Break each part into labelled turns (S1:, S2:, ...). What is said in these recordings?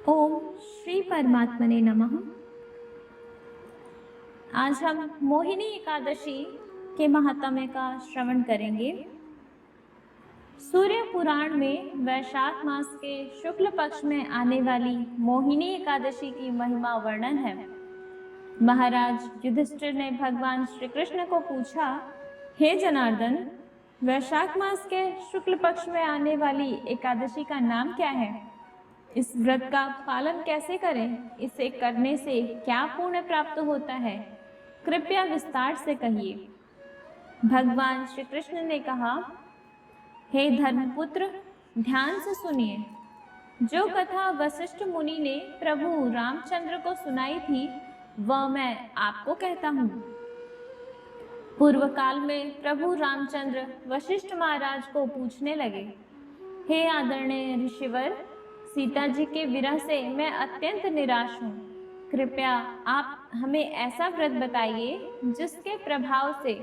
S1: ओम श्री परमात्मने नमः। आज हम मोहिनी एकादशी के महात्म्य का श्रवण करेंगे। सूर्य पुराण में वैशाख मास के शुक्ल पक्ष में आने वाली मोहिनी एकादशी की महिमा वर्णन है। महाराज युधिष्ठिर ने भगवान श्री कृष्ण को पूछा, हे जनार्दन, वैशाख मास के शुक्ल पक्ष में आने वाली एकादशी का नाम क्या है? इस व्रत का पालन कैसे करें? इसे करने से क्या पुण्य प्राप्त होता है? कृपया विस्तार से कहिए। भगवान श्री कृष्ण ने कहा, हे धर्मपुत्र, ध्यान से सुनिए। जो कथा वशिष्ठ मुनि ने प्रभु रामचंद्र को सुनाई थी, वह मैं आपको कहता हूँ। पूर्व काल में प्रभु रामचंद्र वशिष्ठ महाराज को पूछने लगे, हे आदरणीय ऋषिवर, सीता जी के विरह से मैं अत्यंत निराश हूँ। कृपया आप हमें ऐसा व्रत बताइए जिसके प्रभाव से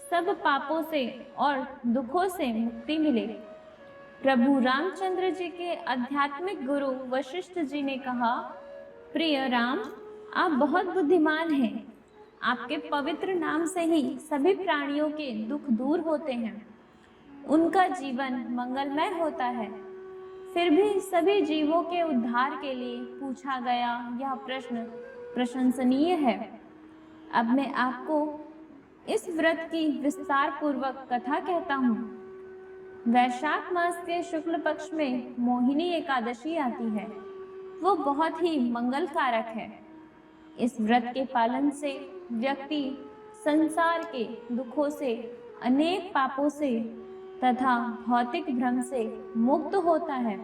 S1: सब पापों से और दुखों से मुक्ति मिले। प्रभु रामचंद्र जी के आध्यात्मिक गुरु वशिष्ठ जी ने कहा, प्रिय राम, आप बहुत बुद्धिमान हैं। आपके पवित्र नाम से ही सभी प्राणियों के दुख दूर होते हैं, उनका जीवन मंगलमय होता है। फिर भी सभी जीवों के उद्धार के लिए पूछा गया यह प्रश्न प्रशंसनीय है। अब मैं आपको इस व्रत की विस्तार पूर्वक कथा कहता हूँ। वैशाख मास के शुक्ल पक्ष में मोहिनी एकादशी आती है। वो बहुत ही मंगल कारक है। इस व्रत के पालन से व्यक्ति संसार के दुखों से, अनेक पापों से तथा भौतिक भ्रम से मुक्त होता है।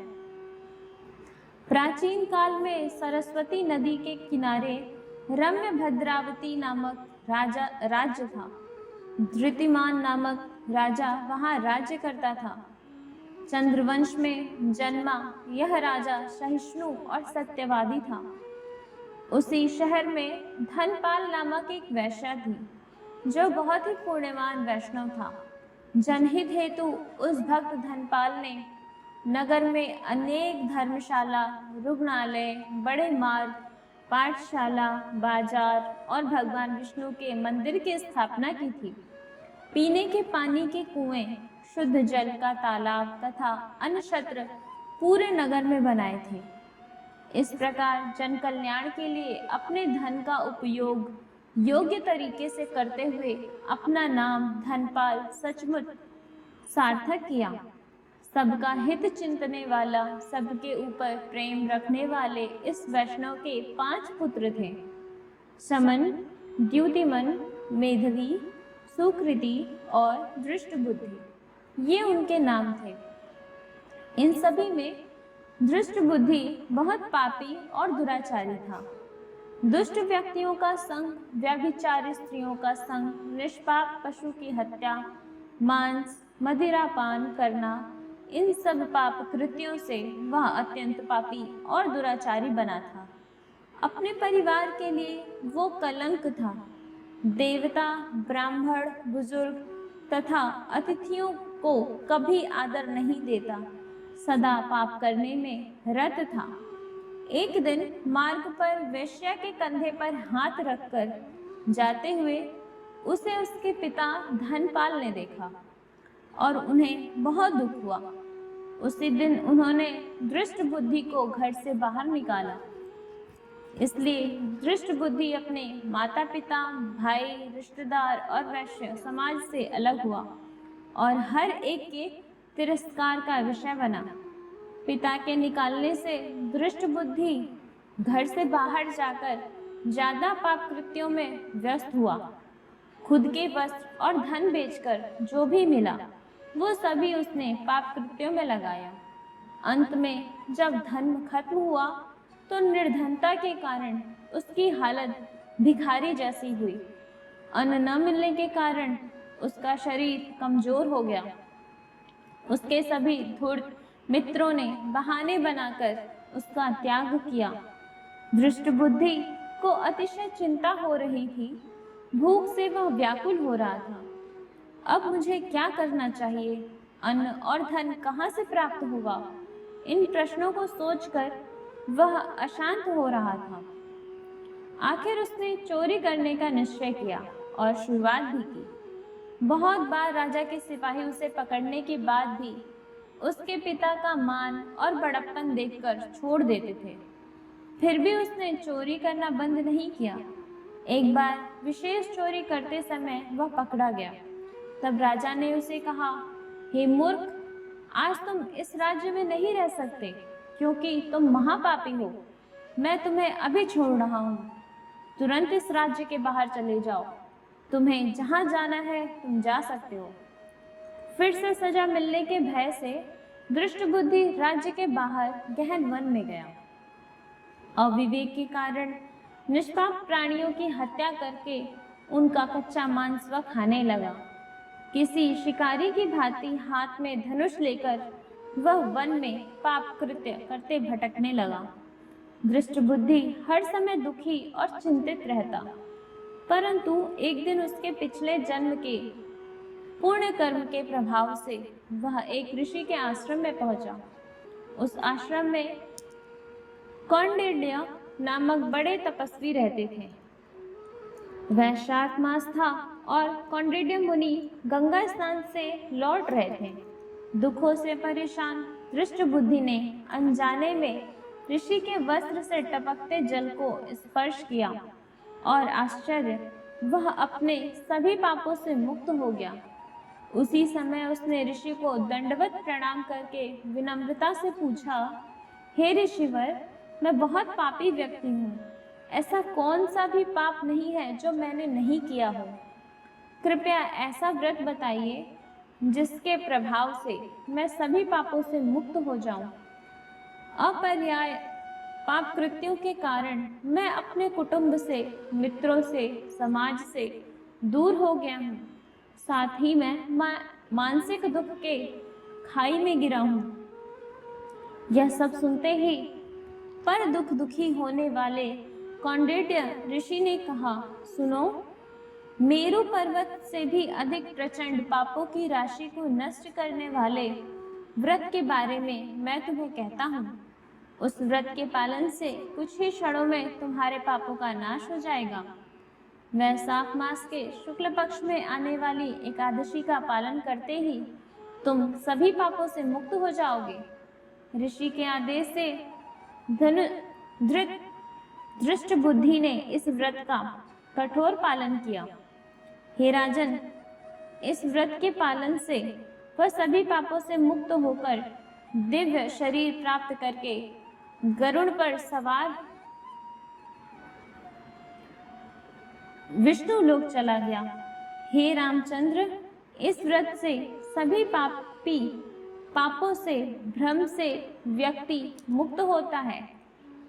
S1: प्राचीन काल में सरस्वती नदी के किनारे रम्य भद्रावती नामक राज्य था। धृतिमान नामक राजा वहां राज्य करता था। चंद्रवंश में जन्मा यह राजा सहिष्णु और सत्यवादी था। उसी शहर में धनपाल नामक एक वैश्या थी, जो बहुत ही पुण्यवान वैष्णव था। जनहित हेतु उस भक्त धनपाल ने नगर में अनेक धर्मशाला, रुग्णालय, बड़े मार्ग, पाठशाला, बाजार और भगवान विष्णु के मंदिर की स्थापना की थी। पीने के पानी के कुएं, शुद्ध जल का तालाब तथा अन्न छत्र पूरे नगर में बनाए थे। इस प्रकार जन कल्याण के लिए अपने धन का उपयोग योग्य तरीके से करते हुए अपना नाम धनपाल सचमुच सार्थक किया। सबका हित चिंतने वाला, सबके ऊपर प्रेम रखने वाले इस वैष्णव के 5 पुत्र थे। समन, द्युतिमन, मेधवी, सुकृति और दृष्टबुद्धि, ये उनके नाम थे। इन सभी में दृष्टबुद्धि बहुत पापी और दुराचारी था। दुष्ट व्यक्तियों का संग, व्यभिचारी स्त्रियों का संग, निष्पाप पशु की हत्या, मांस, मदिरापान करना, इन सब पाप कृत्यों से वह अत्यंत पापी और दुराचारी बना था। अपने परिवार के लिए वो कलंक था। देवता, ब्राह्मण, बुजुर्ग तथा अतिथियों को कभी आदर नहीं देता, सदा पाप करने में रत था। एक दिन मार्ग पर वेश्या के कंधे पर हाथ रखकर जाते हुए उसे उसके पिता धनपाल ने देखा और उन्हें बहुत दुख हुआ। उसी दिन उन्होंने दृष्ट बुद्धि को घर से बाहर निकाला। इसलिए दृष्ट बुद्धि अपने माता पिता, भाई, रिश्तेदार और वैश्य समाज से अलग हुआ और हर एक के तिरस्कार का विषय बना। पिता के निकालने से दृष्ट बुद्धि घर से बाहर जाकर ज्यादा पाप कृत्यों में व्यस्त हुआ। खुद के वस्त्र और धन बेचकर जो भी मिला वो सभी उसने पाप कृत्यों में लगाया। अंत में जब धन खत्म हुआ तो निर्धनता के कारण उसकी हालत भिखारी जैसी हुई। अन्न न मिलने के कारण उसका शरीर कमजोर हो गया। उसके सभी धूर्त मित्रों ने बहाने बनाकर उसका त्याग किया। दृष्ट बुद्धि को अतिशय चिंता हो रही थी। भूख से वह व्याकुल हो रहा था। अब मुझे क्या करना चाहिए? अन्न और धन कहाँ से प्राप्त होगा? इन प्रश्नों को सोचकर वह अशांत हो रहा था। आखिर उसने चोरी करने का निश्चय किया और शुरुआत भी की। बहुत बार राजा के सिपाही उसे पकड़ने के बाद भी उसके पिता का मान और बड़प्पन देखकर छोड़ देते थे। फिर भी उसने चोरी करना बंद नहीं किया। एक बार विशेष चोरी करते समय वह पकड़ा गया। तब राजा ने उसे कहा, हे मूर्ख, आज तुम इस राज्य में नहीं रह सकते क्योंकि तुम महापापी हो। मैं तुम्हें अभी छोड़ रहा हूँ। तुरंत इस राज्य के बाहर चले जाओ। तुम्हें जहाँ जाना है तुम जा सकते हो। फिर से सजा मिलने के भय से दुष्ट बुद्धि राज्य के बाहर गहन वन में गया। अविवेक के कारण निष्पाप प्राणियों की हत्या करके उनका कच्चा मांस वह खाने लगा। किसी शिकारी की भांति हाथ में धनुष लेकर वह वन में पाप कृत्य करते भटकने लगा। दृष्ट बुद्धि हर समय दुखी और चिंतित रहता, परंतु एक दिन उसके पिछले जन्म के पुण्य कर्म के प्रभाव से वह एक ऋषि के आश्रम में पहुंचा। उस आश्रम में कौंडिन्य नामक बड़े तपस्वी रहते थे। वह श्राद्ध मास था और कौंडिन्य मुनि गंगा स्नान से लौट रहे थे। दुखों से परेशान दृष्ट बुद्धि ने अनजाने में ऋषि के वस्त्र से टपकते जल को स्पर्श किया और आश्चर्य, वह अपने सभी पापों से मुक्त हो गया। उसी समय उसने ऋषि को दंडवत प्रणाम करके विनम्रता से पूछा, हे ऋषिवर, मैं बहुत पापी व्यक्ति हूँ। ऐसा कौन सा भी पाप नहीं है जो मैंने नहीं किया हो। कृपया ऐसा व्रत बताइए जिसके प्रभाव से मैं सभी पापों से मुक्त हो जाऊं। अपर्याय पाप कृत्यों के कारण मैं अपने कुटुंब से, मित्रों से, समाज से दूर हो गया हूँ। साथ ही मैं मानसिक दुख के खाई में गिरा हूँ। यह सब सुनते ही पर दुखी होने वाले कौंडिन्य ऋषि ने कहा, सुनो, मेरु पर्वत से भी अधिक प्रचंड पापों की राशि को नष्ट करने वाले व्रत के बारे में मैं तुम्हें कहता हूँ। उस व्रत के पालन से कुछ ही क्षणों में तुम्हारे पापों का नाश हो जाएगा। वैशाख मास के शुक्ल पक्ष में आने वाली एकादशी का पालन करते ही तुम सभी पापों से मुक्त हो जाओगे। ऋषि के आदेश से दृष्ट बुद्धि ने इस व्रत का कठोर पालन किया। हे राजन, इस व्रत के पालन से वह सभी पापों से मुक्त होकर दिव्य शरीर प्राप्त करके गरुड़ पर सवार विष्णु लोक चला गया। हे रामचंद्र, इस व्रत से सभी पापों से, भ्रम से व्यक्ति मुक्त होता है।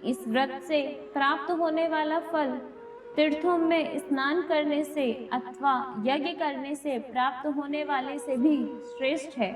S1: इस व्रत से प्राप्त होने वाला फल तीर्थों में स्नान करने से अथवा यज्ञ करने से प्राप्त होने वाले से भी श्रेष्ठ है।